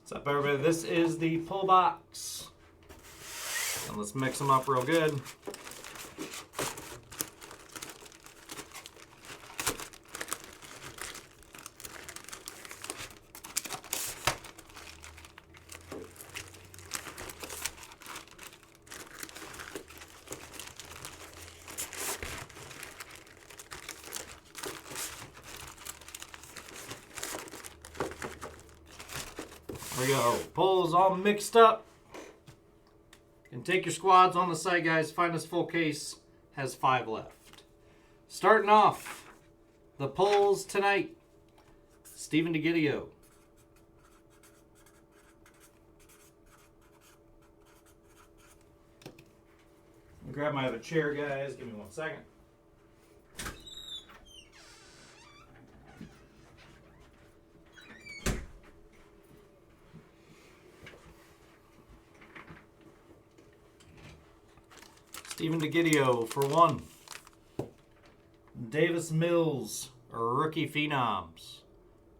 What's up, everybody? This is the pull box. And let's mix them up real good. There we go. Pulls all mixed up. And take your squads on the site, guys. Finest full case has 5 left. Starting off, the pulls tonight. Stephen DeGidio. Grab my other chair, guys. Give me 1 second. Stephen DeGidio for 1. Davis Mills, rookie phenoms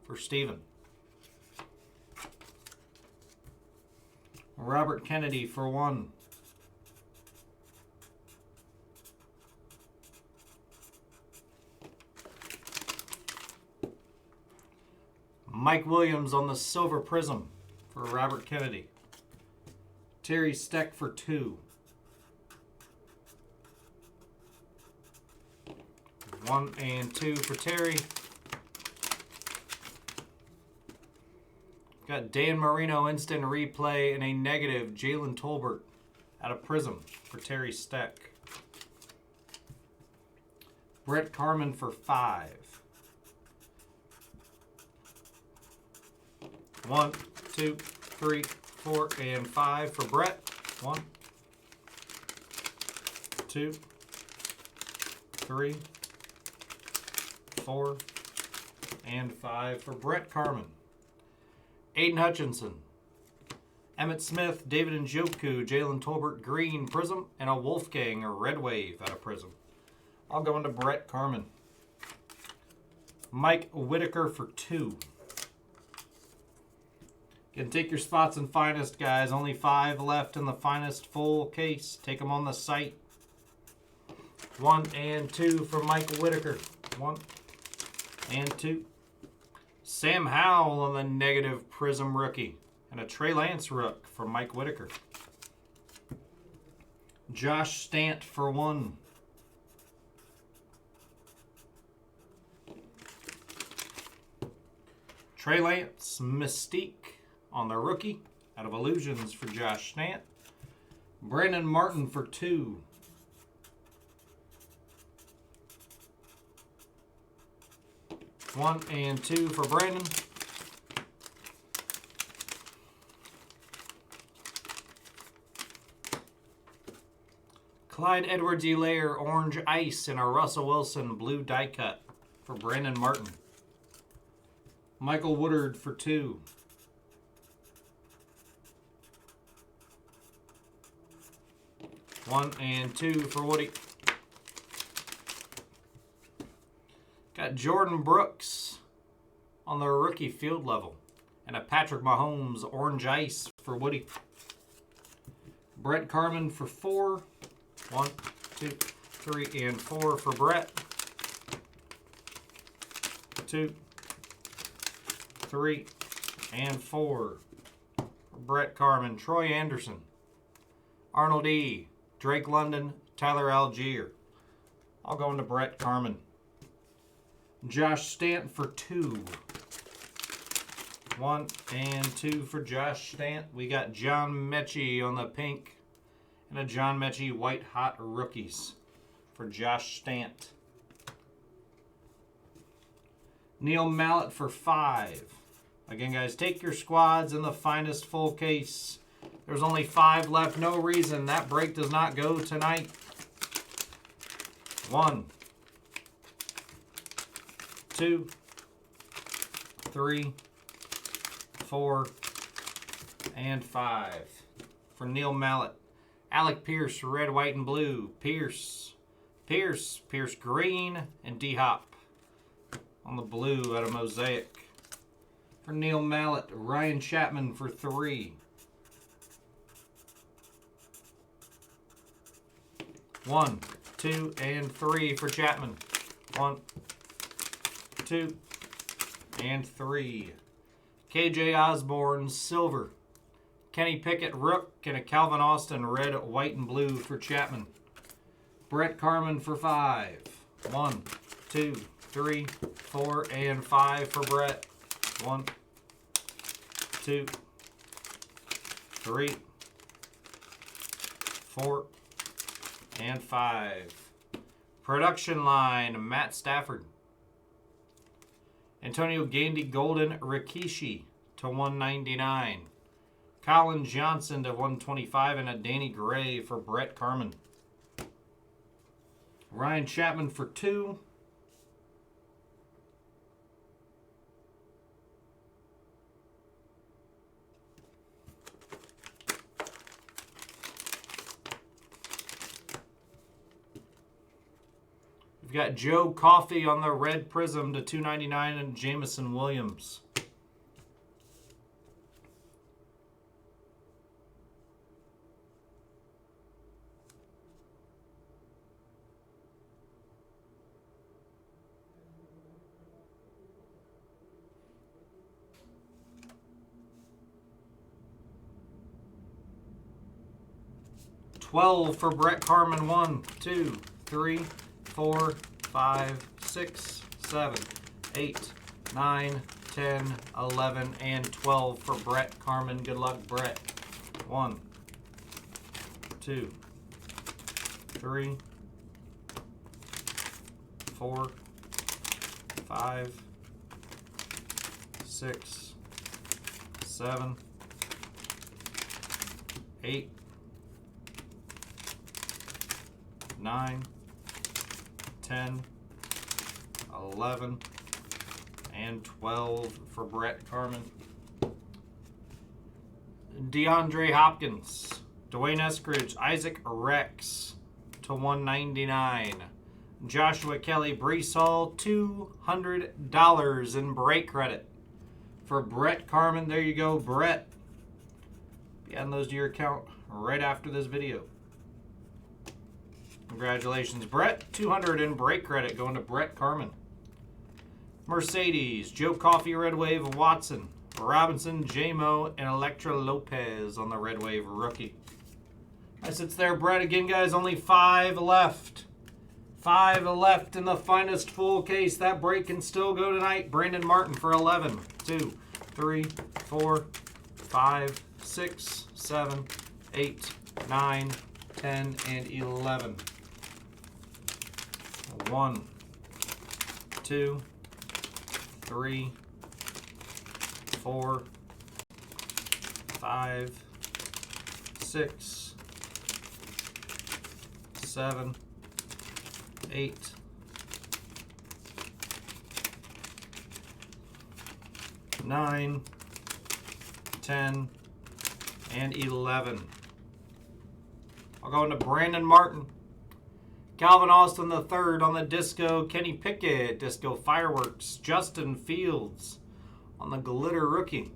for Stephen. Robert Kennedy for 1. Mike Williams on the Silver Prism for Robert Kennedy. Terry Steck for 2. 1 and 2 for Terry. Got Dan Marino instant replay and a negative Jalen Tolbert out of Prism for Terry Steck. Brett Carman for 5. 1, 2, 3, 4, and 5 for Brett. 1, 2, 3, 4, and 5 for Brett Carman. Aiden Hutchinson, Emmett Smith, David Njoku, Jalen Tolbert, Green, Prism, and a Wolfgang or Red Wave out of Prism. I'll go into Brett Carman. Mike Whitaker for 2. You can take your spots in Finest, guys. Only 5 left in the Finest full case. Take them on the site. 1 and 2 for Mike Whitaker. 1 and 2. Sam Howell on the negative Prism rookie. And a Trey Lance rook for Mike Whitaker. Josh Stant for 1. Trey Lance Mystique on the rookie out of Illusions for Josh Stant. Brandon Martin for 2. One and 2 for Brandon. Clyde Edwards-Helaire Orange Ice and a Russell Wilson blue die cut for Brandon Martin. Michael Woodard for 2. One and 2 for Woody. Got Jordan Brooks on the rookie field level. And a Patrick Mahomes Orange Ice for Woody. Brett Carman for 4. 1, 2, 3, and 4 for Brett. 2, 3, and 4 for Brett Carman. Troy Anderson. Arnold E. Drake London. Tyler Algier. I'll go into Brett Carman. Josh Stant for 2. 1 and 2 for Josh Stant. We got John Mechie on the pink. And a John Mechie White Hot Rookies for Josh Stant. Neil Mallett for 5. Again, guys, take your squads in the Finest full case. There's only 5 left. No reason that break does not go tonight. 1, 2, 3, 4, and 5 for Neil Mallett. Alec Pierce, red, white, and blue. Pierce Green, and D-Hop on the blue out of Mosaic for Neil Mallett. Ryan Chapman for 3. 1, 2, and 3 for Chapman. 1, 2, and 3. KJ Osborne, silver. Kenny Pickett, rook, and a Calvin Austin, red, white, and blue for Chapman. Brett Carman for 5. 1, 2, 3, 4, and 5 for Brett. 1, 2, 3, 4, and 5. Production line, Matt Stafford. Antonio Gandy Golden Rikishi to 199. Colin Johnson to 125 and a Danny Gray for Brett Carman. Ryan Chapman for 2. We've got Joe Coffey on the red prism to 299 and Jameson Williams. $12 for Brett Carman. 1, 2, 3, 4, 5, 6, 7, 8, 9, 10, 11, and 12 for Brett Carman. Good luck, Brett. 1, 2, 3, 4, 5, 6, 7, 8, 9, 10, 11, and 12 for Brett Carman. DeAndre Hopkins, Dwayne Eskridge, Isaac Rex to 199. Joshua Kelly, Breece Hall, $200 in break credit for Brett Carman. There you go, Brett. Be adding those to your account right after this video. Congratulations, Brett. 200 in break credit going to Brett Carman. Mercedes, Joe Coffey, Red Wave, Watson, Robinson, J-Mo, and Electra Lopez on the Red Wave rookie. Nice, it's there, Brett. Again, guys, only 5 left. 5 left in the finest full case. That break can still go tonight. Brandon Martin for 11. 2, 3, 4, 5, 6, 7, 8, 9, 10, and 11. 1, 2, 3, 4, 5, 6, 7, 8, 9, 10, and 11. I'll go into Brandon Martin. Calvin Austin III on the disco. Kenny Pickett, disco fireworks. Justin Fields on the glitter rookie.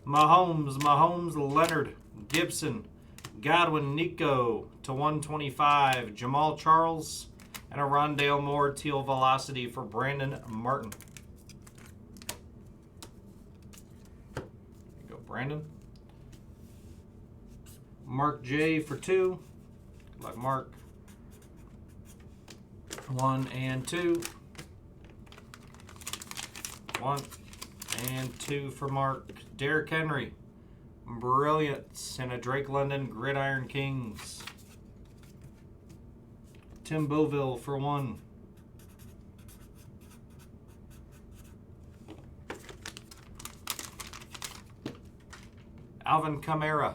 Mahomes, Leonard, Gibson, Godwin, Nico to 125. Jamal Charles and a Rondale Moore teal velocity for Brandon Martin. There you go, Brandon. Mark J for 2. Good luck, Mark. 1 and 2. 1 and 2 for Mark. Derrick Henry, Brilliance, and a Drake London Gridiron Kings. Tim Boville for 1. Alvin Kamara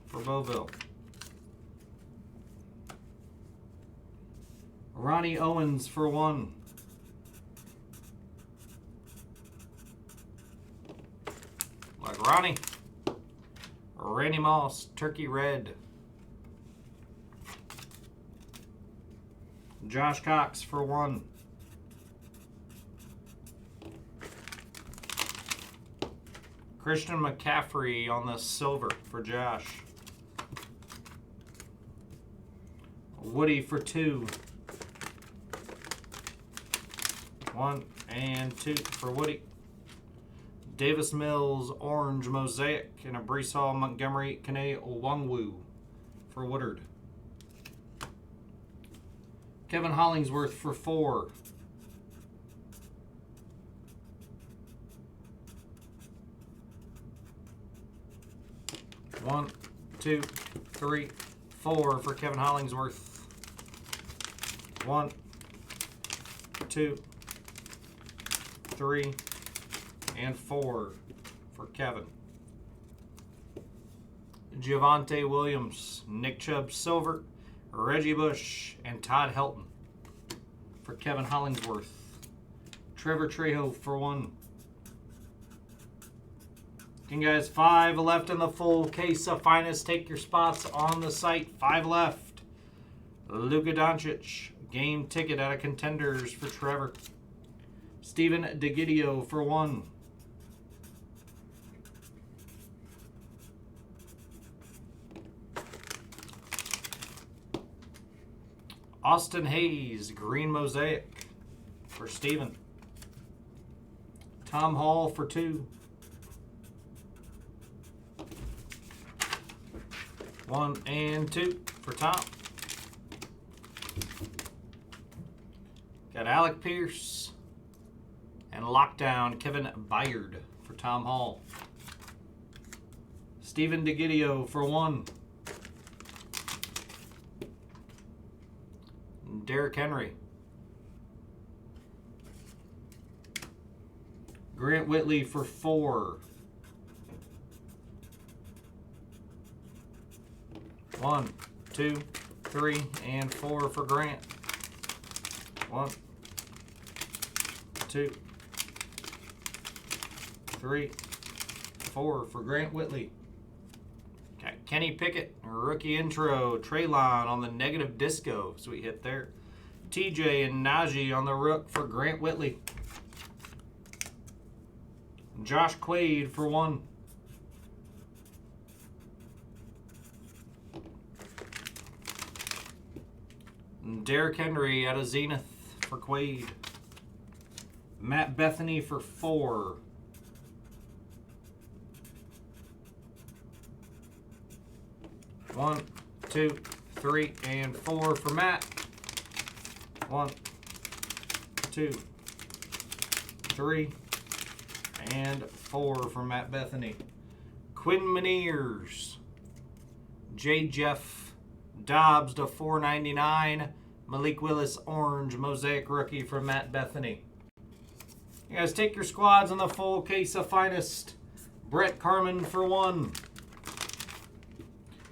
for Boville. Ronnie Owens for 1. Like Ronnie. Randy Moss, Turkey Red. Josh Cox for 1. Christian McCaffrey on the silver for Josh. Woody for 2. 1 and 2 for Woody. Davis Mills orange mosaic and a Breece Hall Montgomery Kene Nwangwu for Woodard. Kevin Hollingsworth for 4. One, 2, 3, 4 for Kevin Hollingsworth. 1, 2, 3, and 4 for Kevin. Javonte Williams, Nick Chubb silver, Reggie Bush, and Todd Helton for Kevin Hollingsworth. Trevor Trejo for 1. And guys, 5 left in the full case of finest. Take your spots on the site. 5 left. Luka Doncic, game ticket out of Contenders for Trevor. Steven DeGidio for 1. Austin Hayes, green mosaic for Steven. Tom Hall for 2. 1 and 2 for Tom. Got Alec Pierce and lockdown Kevin Byard for Tom Hall. Steven DeGidio for 1. Derrick Henry. Grant Whitley for 4. 1, 2, 3, and 4 for Grant. 1, 2, 3, 4 for Grant Whitley. Got Kenny Pickett, rookie intro. Traylon on the negative disco. Sweet hit there. TJ and Najee on the rook for Grant Whitley. Josh Quaid for 1. Derrick Henry out of Zenith for Quaid. Matt Bethany for 4. One, 2, 3, and 4 for Matt. 1, 2, 3, and 4 for Matt Bethany. Quinn Meniers. J. Jeff Dobbs to 499. Malik Willis orange mosaic rookie for Matt Bethany. You guys take your squads on the full case of finest. Brett Carman for 1.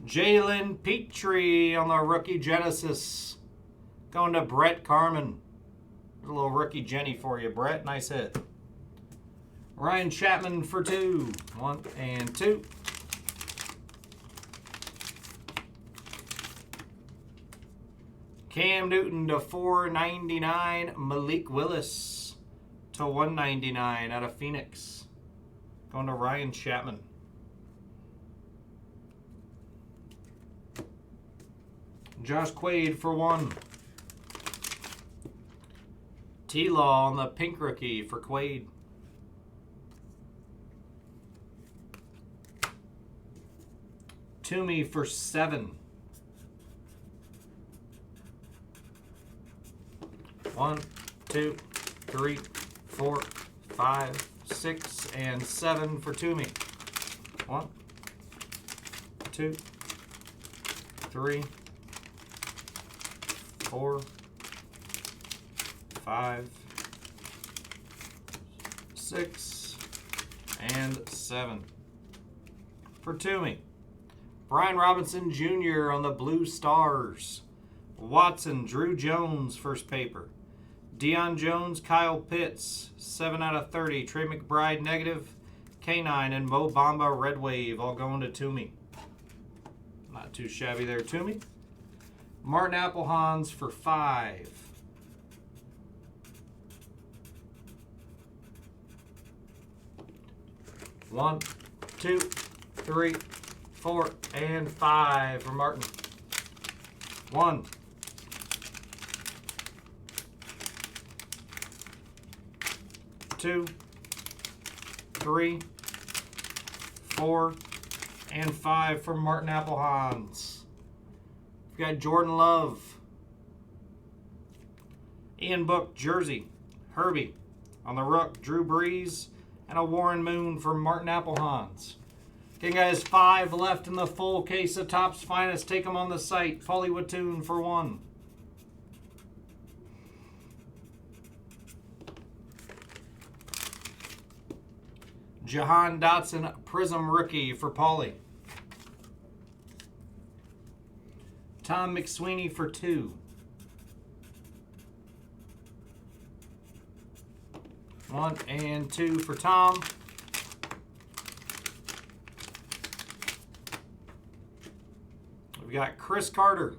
Jalen Petrie on the rookie Genesis. Going to Brett Carman. A little rookie Jenny for you, Brett. Nice hit. Ryan Chapman for 2. 1 and 2. Cam Newton to 499. Malik Willis to 199 out of Phoenix. Going to Ryan Chapman. Josh Quaid for 1. T-Law on the pink rookie for Quaid. Toomey for 7. 1, 2, 3, 4, 5, 6, and 7 for Toomey. 1, 2, 3, 4, 5, 6, and 7 for Toomey. Brian Robinson Jr. on the Blue Stars. Watson, Drew Jones, first paper. Deion Jones, Kyle Pitts, 7 out of 30. Trey McBride, negative. K9 and Mo Bamba, Red Wave, all going to Toomey. Not too shabby there, Toomey. Martin Applehans for 5. One, 2, 3, 4, and 5 for Martin. 1, 2, 3, 4, and 5 for Martin Applehans. We've got Jordan Love, Ian Book, jersey, Herbie. On the Rook, Drew Brees, and a Warren Moon for Martin Applehans. Okay, guys, 5 left in the full case of Topps Finest. Take them on the site. Foley Watoon for 1. Jahan Dotson, Prism Rookie for Paulie. Tom McSweeney for 2. 1 and 2 for Tom. We've got Chris Carter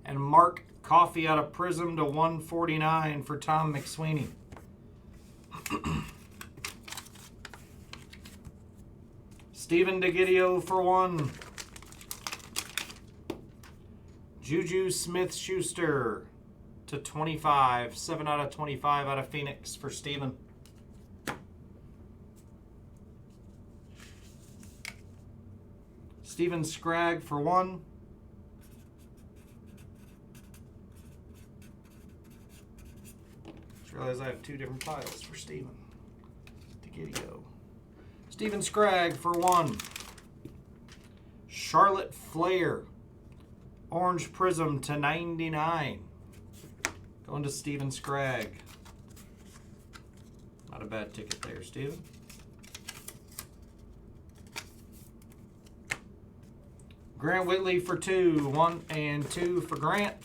and Mark Coffey out of Prism to 149 for Tom McSweeney. Stephen DeGidio for 1. Juju Smith-Schuster to 25. 7 out of 25 out of Phoenix for Stephen. Steven Scragg for 1. Just realized I have 2 different piles for Steven. DeGidio. Steven Scragg for 1. Charlotte Flair, Orange Prism to 99. Going to Steven Scragg. Not a bad ticket there, Steven. Grant Whitley for 2. 1 and 2 for Grant.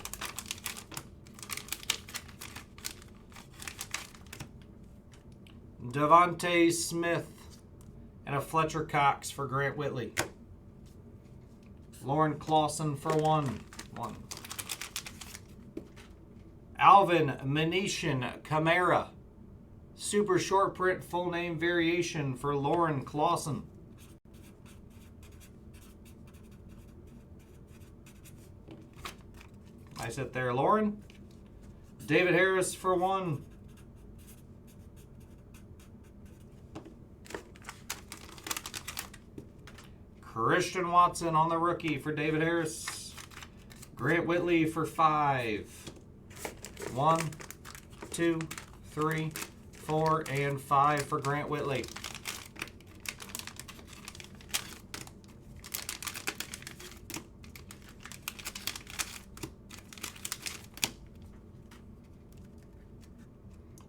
Devontae Smith and a Fletcher Cox for Grant Whitley. Lauren Clausen for 1. Alvin Manishan Kamara, super short print full name variation for Lauren Clausen. Nice hit there, Lauren. David Harris for 1. Christian Watson on the rookie for David Harris. Grant Whitley for 5. 1, 2, 3, 4, and 5 for Grant Whitley.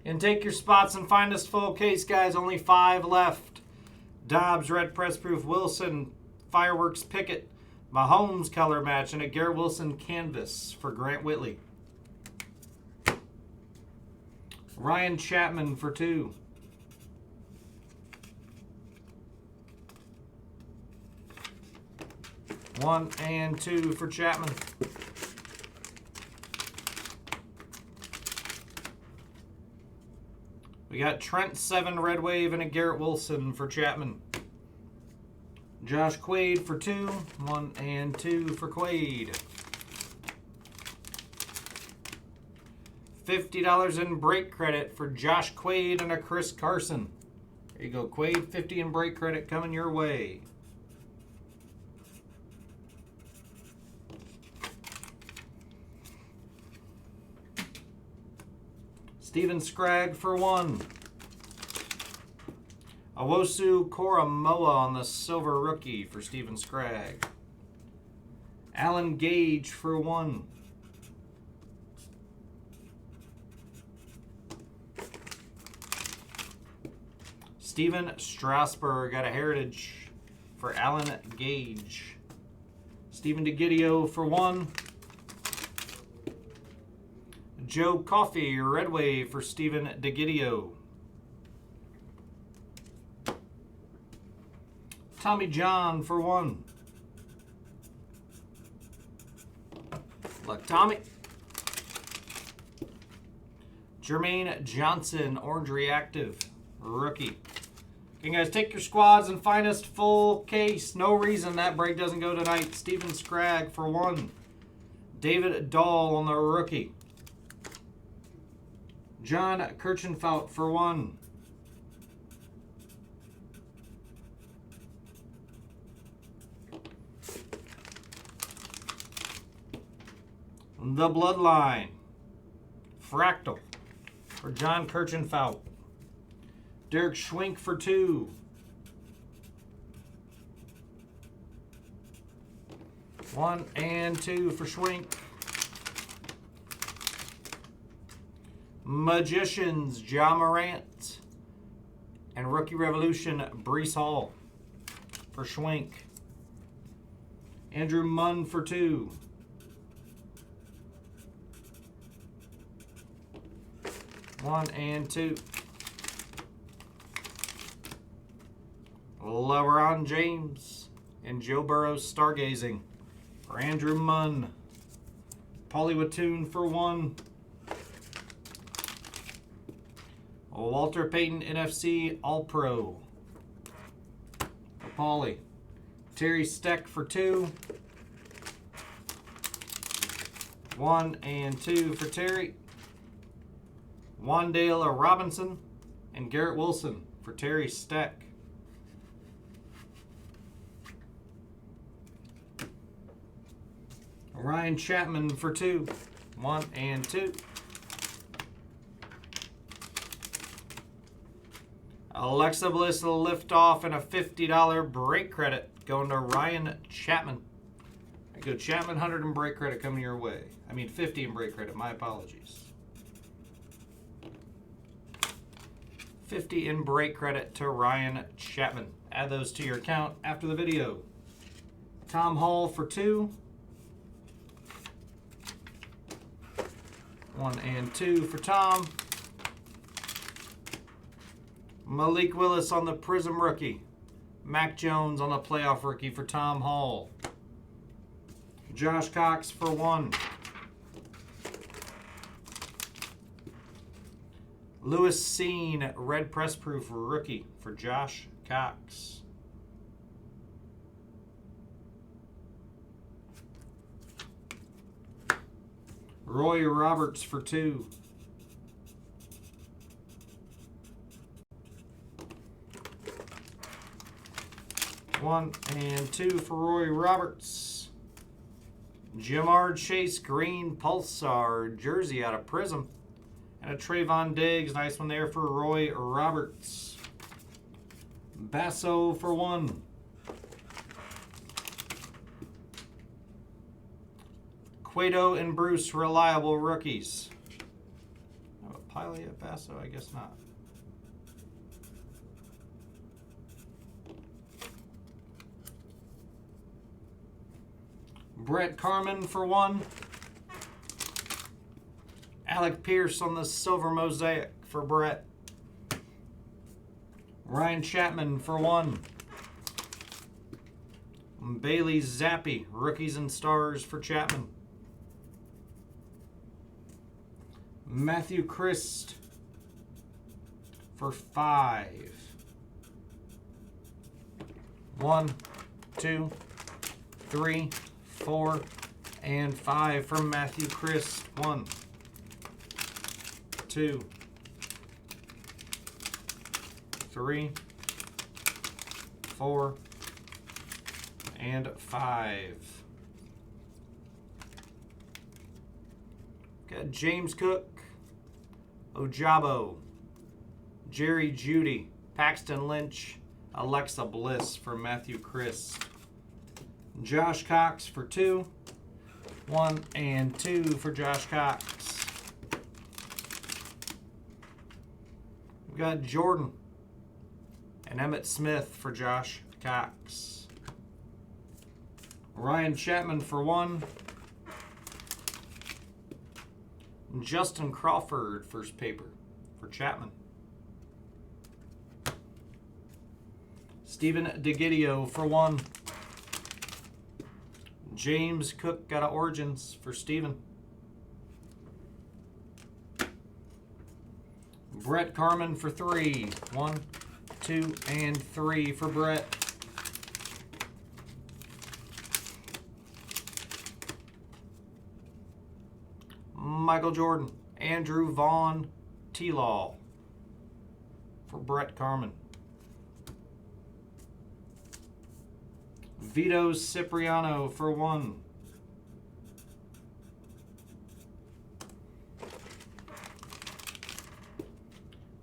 And take your spots and find us full case, guys. Only 5 left. Dobbs, red press proof. Wilson, Fireworks Pickett. Mahomes color match and a Garrett Wilson canvas for Grant Whitley. Ryan Chapman for 2. One and 2 for Chapman. We got Trent 7 Red Wave and a Garrett Wilson for Chapman. Josh Quaid for 2. 1 and 2 for Quaid. $50 in break credit for Josh Quaid and a Chris Carson. There you go, Quaid. 50 in break credit coming your way. Steven Scragg for 1. Owosu Koromoa on the silver rookie for Steven Scragg. Alan Gage for 1. Steven Strasburg got a heritage for Alan Gage. Stephen DeGidio for 1. Joe Coffey, Red Wave for Stephen DeGidio. Tommy John for 1. Luck, Tommy. Jermaine Johnson, Orange Reactive, rookie. Okay, guys, take your squads and finest full case. No reason that break doesn't go tonight. Steven Scragg for 1. David Dahl on the rookie. John Kirchenfout for 1. The Bloodline. Fractal for John Kirchenfout. Derek Schwink for 2. 1 and 2 for Schwink. Magicians, Ja Morant. And Rookie Revolution, Breece Hall for Schwink. Andrew Munn for 2. 1 and 2. LeBron James and Joe Burrow's Stargazing for Andrew Munn. Paulie Watoon for 1. Walter Payton NFC All-Pro for Paulie. Terry Steck for 2. 1 and 2 for Terry. Wan'Dale Robinson and Garrett Wilson for Terry Steck. Ryan Chapman for 2. 1 and 2. Alexa Bliss lift off and a $50 break credit going to Ryan Chapman. There you go, Chapman, 100 in break credit coming your way. I mean 50 in break credit, my apologies. 50 in break credit to Ryan Chapman. Add those to your account after the video. Tom Hall for 2. 1 and 2 for Tom. Malik Willis on the Prism rookie. Mac Jones on the playoff rookie for Tom Hall. Josh Cox for 1. Lewis Seen, red press proof rookie for Josh Cox. Roy Roberts for 2. One and 2 for Roy Roberts. Jamar Chase, green Pulsar jersey out of Prism. And a Trayvon Diggs, nice one there for Roy Roberts. Basso for 1. Cueto and Bruce, reliable rookies. Have a Piley at Basso? I guess not. Brett Carman for 1. Alec Pierce on the silver mosaic for Brett. Ryan Chapman for 1. Bailey Zappi, rookies and stars for Chapman. Matthew Christ for 5. 1, 2, 3, 4, and 5 from Matthew Christ. 1, 2, 3, 4, and 5. Got James Cook, Ojabo, Jerry Jeudy, Paxton Lynch, Alexa Bliss for Matthew Christ. Josh Cox for 2. 1 and 2 for Josh Cox. We've got Jordan and Emmett Smith for Josh Cox. Ryan Chapman for 1. Justin Crawford, first paper for Chapman. Stephen DeGidio for 1. James Cook got an Origins for Stephen. Brett Carman for 3. 1, 2 and 3 for Brett. Michael Jordan, Andrew Vaughn, T-Law for Brett Carmen. Vito Cipriano for 1.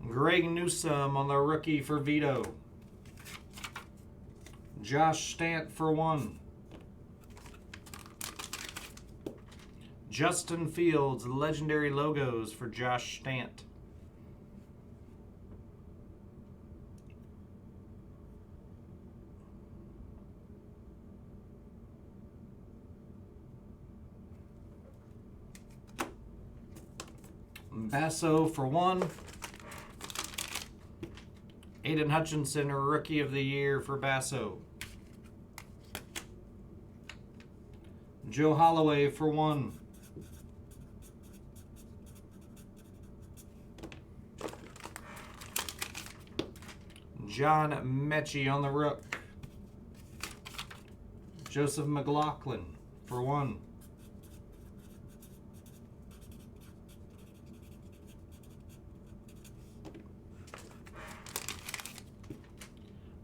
Greg Newsome on the rookie for Vito. Josh Stant for 1. Justin Fields, legendary logos for Josh Stant. Basso for 1. Aiden Hutchinson, Rookie of the Year for Basso. Joe Holloway for 1. John Mechie on the Rook. Joseph McLaughlin for 1.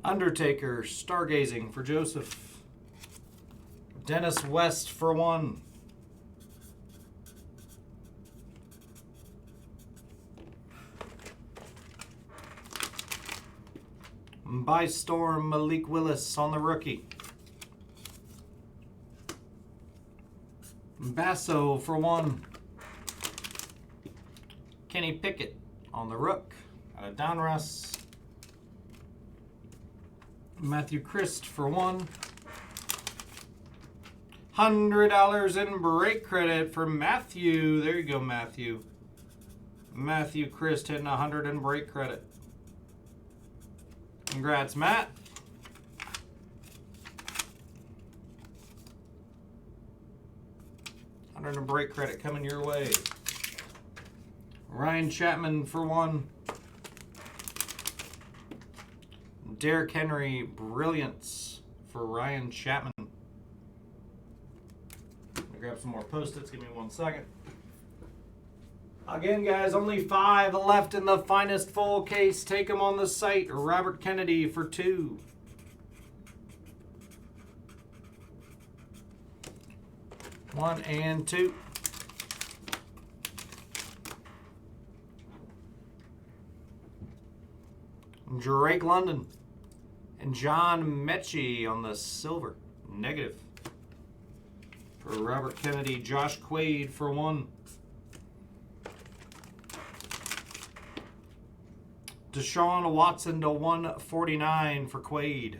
Undertaker, Stargazing for Joseph. Dennis West for 1. By Storm, Malik Willis on the rookie. Basso for 1. Kenny Pickett on the rook. Out of Donruss. Matthew Christ for 1. $100 in break credit for Matthew. There you go, Matthew. Matthew Christ hitting 100 in break credit. Congrats, Matt. $100 in break credit coming your way. Ryan Chapman for 1. Derrick Henry, Brilliance for Ryan Chapman. Let me grab some more Post-its. Give me 1 second. Again, guys, only 5 left in the finest full case. Take them on the site. Robert Kennedy for 2. One and 2. Drake London and John Mechie on the silver. Negative. For Robert Kennedy, Josh Quaid for 1. Deshaun Watson to 149 for Quaid.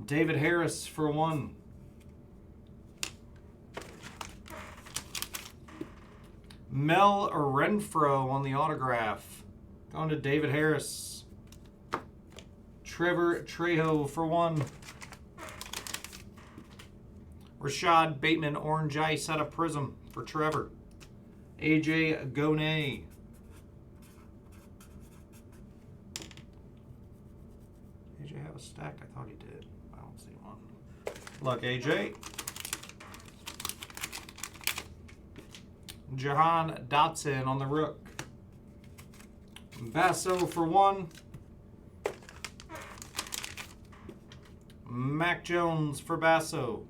David Harris for 1. Mel Renfro on the autograph. Going to David Harris. Trevor Trejo for 1. Rashad Bateman, Orange Ice out of Prism for Trevor. AJ Gonay. AJ have a stack? I thought he did. I don't see one. Luck, AJ. Jahan Dotson on the rook. Basso for 1. Mac Jones for Basso.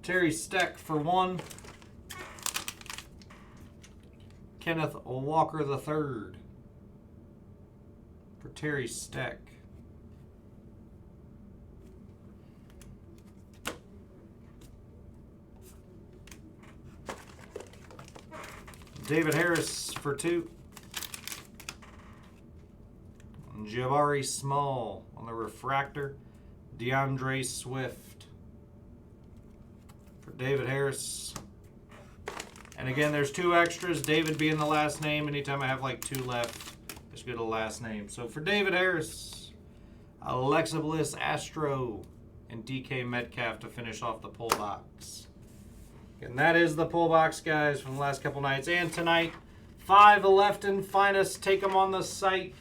Terry Steck for 1. Kenneth Walker III for Terry Steck. David Harris for 2. Jabari Small on the refractor. DeAndre Swift for David Harris. And again, there's 2 extras. David being the last name. Anytime I have like 2 left, just get a last name. So for David Harris, Alexa Bliss, Astro, and DK Metcalf to finish off the pull box. And that is the pull box, guys, from the last couple nights. And tonight, 5 left in finest. Take them on the site.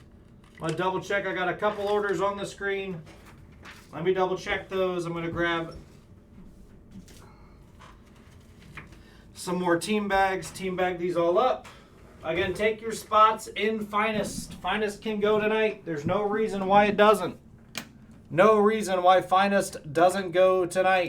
I'm going to double check. I got a couple orders on the screen. Let me double check those. I'm going to grab some more team bags. Team bag these all up. Again, take your spots in finest. Finest can go tonight. There's no reason why it doesn't. No reason why finest doesn't go tonight.